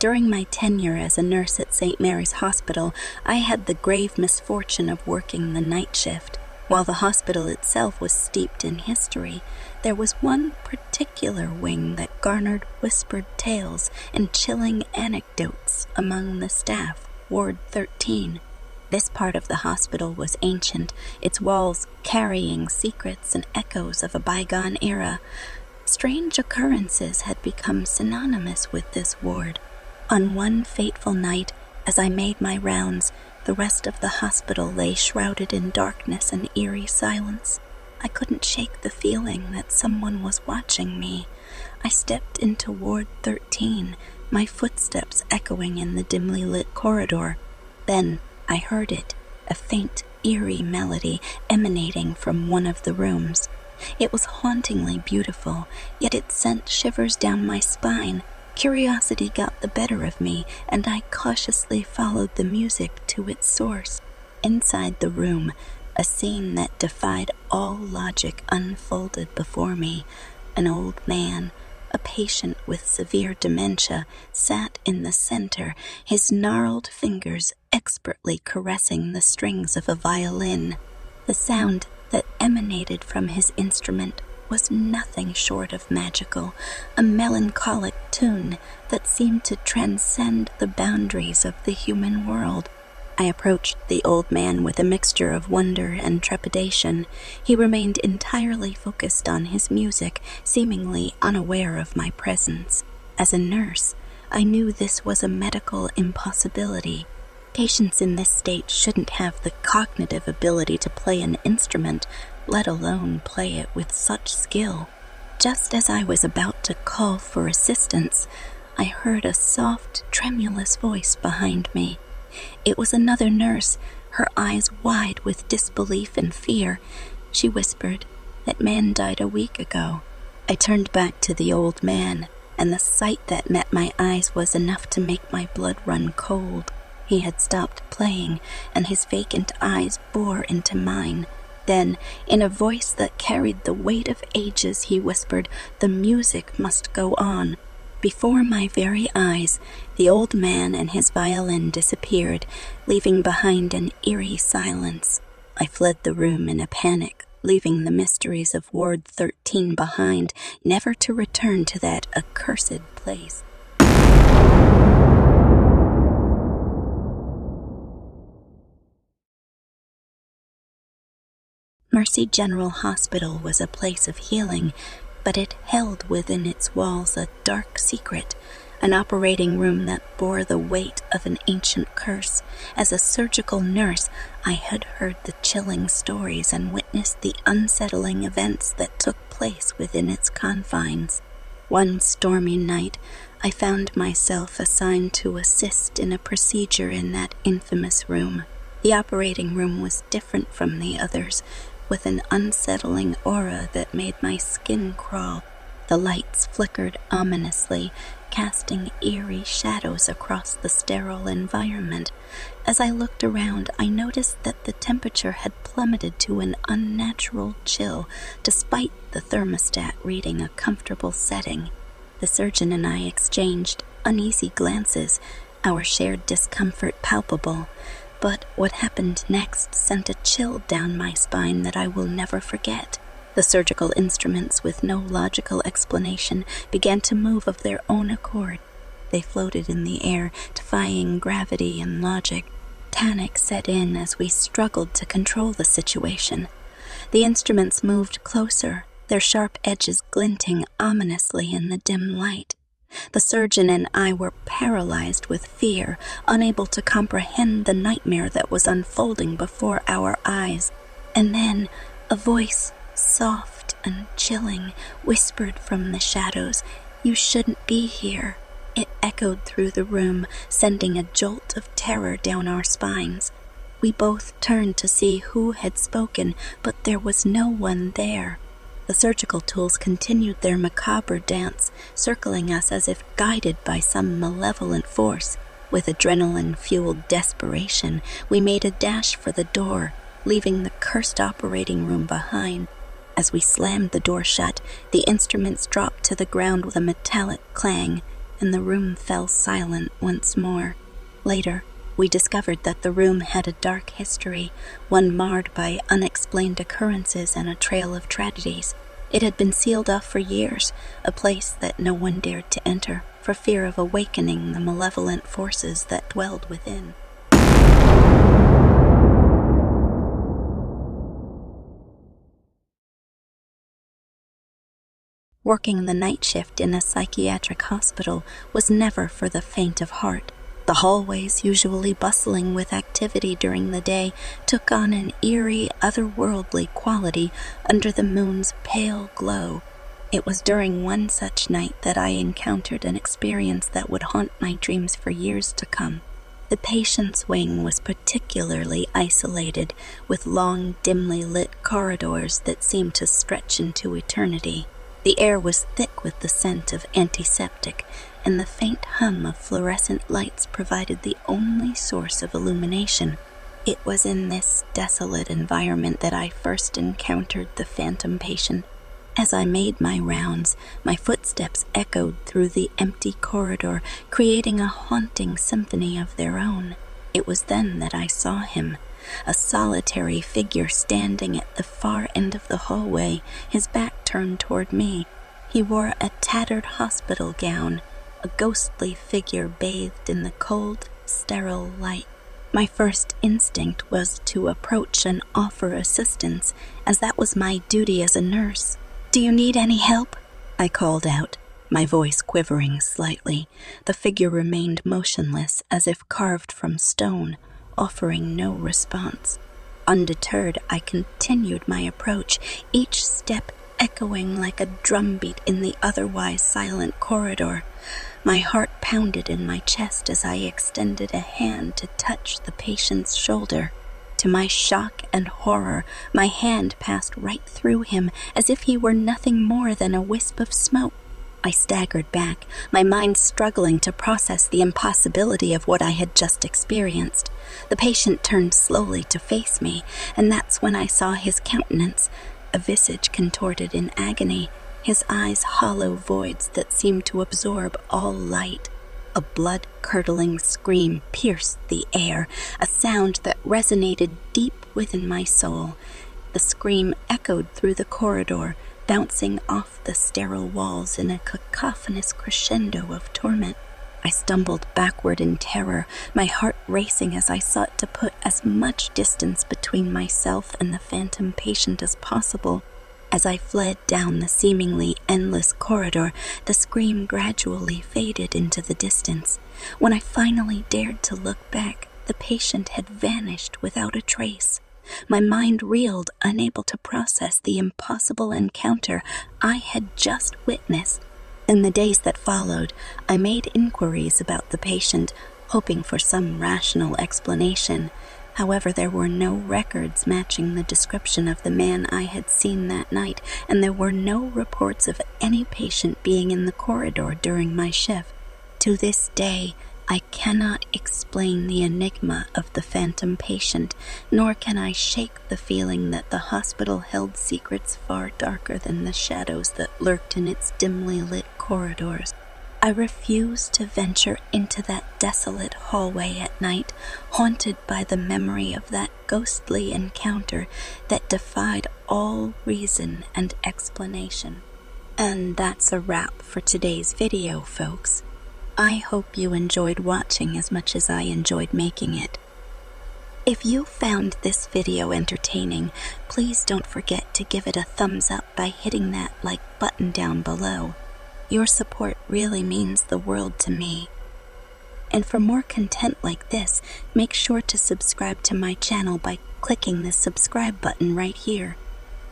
During my tenure as a nurse at St. Mary's Hospital, I had the grave misfortune of working the night shift. While the hospital itself was steeped in history, there was one particular wing that garnered whispered tales and chilling anecdotes among the staff, Ward 13. This part of the hospital was ancient, its walls carrying secrets and echoes of a bygone era. Strange occurrences had become synonymous with this ward. On one fateful night, as I made my rounds, the rest of the hospital lay shrouded in darkness and eerie silence. I couldn't shake the feeling that someone was watching me. I stepped into Ward 13, my footsteps echoing in the dimly lit corridor. Then I heard it, a faint, eerie melody emanating from one of the rooms. It was hauntingly beautiful, yet it sent shivers down my spine. Curiosity got the better of me, and I cautiously followed the music to its source. Inside the room, a scene that defied all logic unfolded before me. An old man, a patient with severe dementia, sat in the center, his gnarled fingers expertly caressing the strings of a violin. The sound that emanated from his instrument was nothing short of magical, a melancholic tune that seemed to transcend the boundaries of the human world. I approached the old man with a mixture of wonder and trepidation. He remained entirely focused on his music, seemingly unaware of my presence. As a nurse, I knew this was a medical impossibility. Patients in this state shouldn't have the cognitive ability to play an instrument, let alone play it with such skill. Just as I was about to call for assistance, I heard a soft, tremulous voice behind me. It was another nurse, her eyes wide with disbelief and fear. She whispered, "That man died a week ago." I turned back to the old man, and the sight that met my eyes was enough to make my blood run cold. He had stopped playing, and his vacant eyes bore into mine. Then, in a voice that carried the weight of ages, he whispered, "The music must go on." Before my very eyes, the old man and his violin disappeared, leaving behind an eerie silence. I fled the room in a panic, leaving the mysteries of Ward 13 behind, never to return to that accursed place. Mercy General Hospital was a place of healing, but it held within its walls a dark secret, an operating room that bore the weight of an ancient curse. As a surgical nurse, I had heard the chilling stories and witnessed the unsettling events that took place within its confines. One stormy night, I found myself assigned to assist in a procedure in that infamous room. The operating room was different from the others, with an unsettling aura that made my skin crawl. The lights flickered ominously, casting eerie shadows across the sterile environment. As I looked around, I noticed that the temperature had plummeted to an unnatural chill, despite the thermostat reading a comfortable setting. The surgeon and I exchanged uneasy glances, our shared discomfort palpable. But what happened next sent a chill down my spine that I will never forget. The surgical instruments, with no logical explanation, began to move of their own accord. They floated in the air, defying gravity and logic. Panic set in as we struggled to control the situation. The instruments moved closer, their sharp edges glinting ominously in the dim light. The surgeon and I were paralyzed with fear, unable to comprehend the nightmare that was unfolding before our eyes. And then a voice, soft and chilling, whispered from the shadows, "You shouldn't be here." It echoed through the room, sending a jolt of terror down our spines. We both turned to see who had spoken, but there was no one there. The surgical tools continued their macabre dance, circling us as if guided by some malevolent force. With adrenaline-fueled desperation, we made a dash for the door, leaving the cursed operating room behind. As we slammed the door shut, the instruments dropped to the ground with a metallic clang, and the room fell silent once more. Later, we discovered that the room had a dark history, one marred by unexplained occurrences and a trail of tragedies. It had been sealed off for years, a place that no one dared to enter, for fear of awakening the malevolent forces that dwelled within. Working the night shift in a psychiatric hospital was never for the faint of heart. The hallways, usually bustling with activity during the day, took on an eerie, otherworldly quality under the moon's pale glow. It was during one such night that I encountered an experience that would haunt my dreams for years to come. The patient's wing was particularly isolated, with long, dimly lit corridors that seemed to stretch into eternity. The air was thick with the scent of antiseptic, and the faint hum of fluorescent lights provided the only source of illumination. It was in this desolate environment that I first encountered the phantom patient. As I made my rounds, my footsteps echoed through the empty corridor, creating a haunting symphony of their own. It was then that I saw him, a solitary figure standing at the far end of the hallway, his back turned toward me. He wore a tattered hospital gown, a ghostly figure bathed in the cold, sterile light. My first instinct was to approach and offer assistance, as that was my duty as a nurse. "Do you need any help?" I called out, my voice quivering slightly. The figure remained motionless, as if carved from stone, offering no response. Undeterred, I continued my approach, each step echoing like a drumbeat in the otherwise silent corridor. My heart pounded in my chest as I extended a hand to touch the patient's shoulder. To my shock and horror, my hand passed right through him, as if he were nothing more than a wisp of smoke. I staggered back, my mind struggling to process the impossibility of what I had just experienced. The patient turned slowly to face me, and that's when I saw his countenance, a visage contorted in agony, his eyes hollow voids that seemed to absorb all light. A blood-curdling scream pierced the air, a sound that resonated deep within my soul. The scream echoed through the corridor, bouncing off the sterile walls in a cacophonous crescendo of torment. I stumbled backward in terror, my heart racing as I sought to put as much distance between myself and the phantom patient as possible. As I fled down the seemingly endless corridor, the scream gradually faded into the distance. When I finally dared to look back, the patient had vanished without a trace. My mind reeled, unable to process the impossible encounter I had just witnessed. In the days that followed, I made inquiries about the patient, hoping for some rational explanation. However, there were no records matching the description of the man I had seen that night, and there were no reports of any patient being in the corridor during my shift. To this day, I cannot explain the enigma of the phantom patient, nor can I shake the feeling that the hospital held secrets far darker than the shadows that lurked in its dimly lit corridors. I refuse to venture into that desolate hallway at night, haunted by the memory of that ghostly encounter that defied all reason and explanation. And that's a wrap for today's video, folks. I hope you enjoyed watching as much as I enjoyed making it. If you found this video entertaining, please don't forget to give it a thumbs up by hitting that like button down below. Your support really means the world to me. And for more content like this, make sure to subscribe to my channel by clicking the subscribe button right here.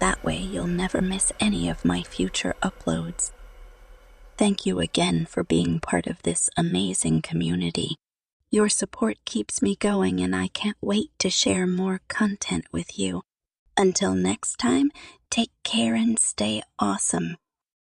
That way you'll never miss any of my future uploads. Thank you again for being part of this amazing community. Your support keeps me going, and I can't wait to share more content with you. Until next time, take care and stay awesome.